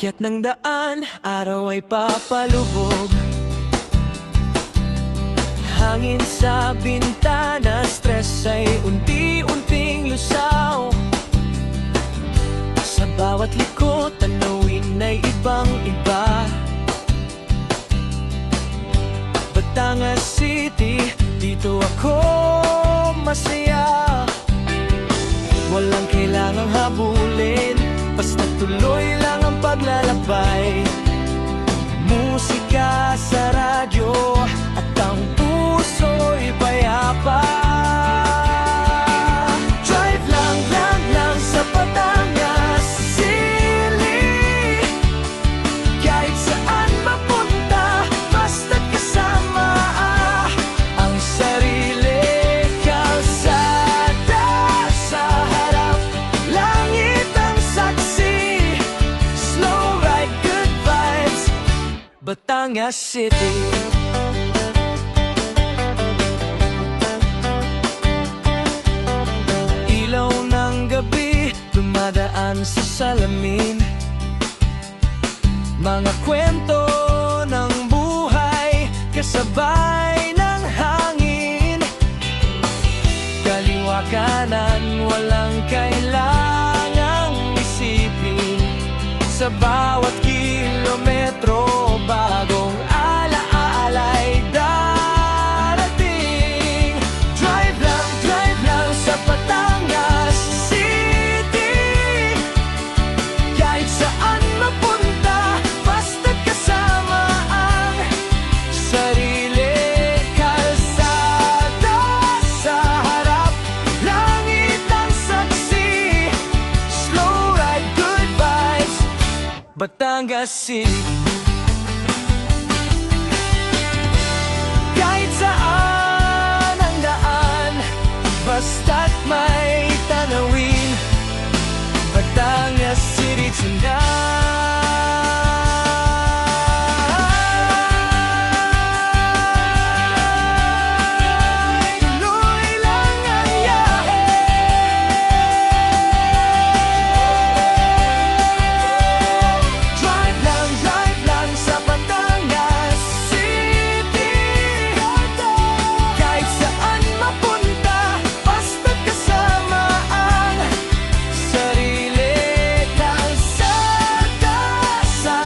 Akyat ng daan, araw ay papalubog. Hangin sa bintana, stress ay unti-unting lusaw. Sa bawat liko, tanawin ay ibang-iba. Batangas City, dito ako masaya. Walang kailangang habulin, basta tuloy lang ang paglalakbay. Musika sa radyo at ang puso'y payapa. Drive lang sa Batangas City. Kahit saan mapunta, basta't kasama ang sarili. Kalsada sa harap, langit ang saksi. Slow ride, good vibes, Batangas City. Ilaw ng gabi, dumadaan sa salamin. Mga kwento ng buhay, kasabay ng hangin. Kaliwa kanan, walang kailangang isipin. Sa bawat kilometro, bagong alaala'y darating. Drive lang sa Batangas City. Kahit saan mapunta, basta't kasama ang sarili. Kalsada sa harap, langit ang saksi. Slow ride, good vibes, Batangas City. Kahit saan ang daan, basta't may tanawin, Batangas City tonight.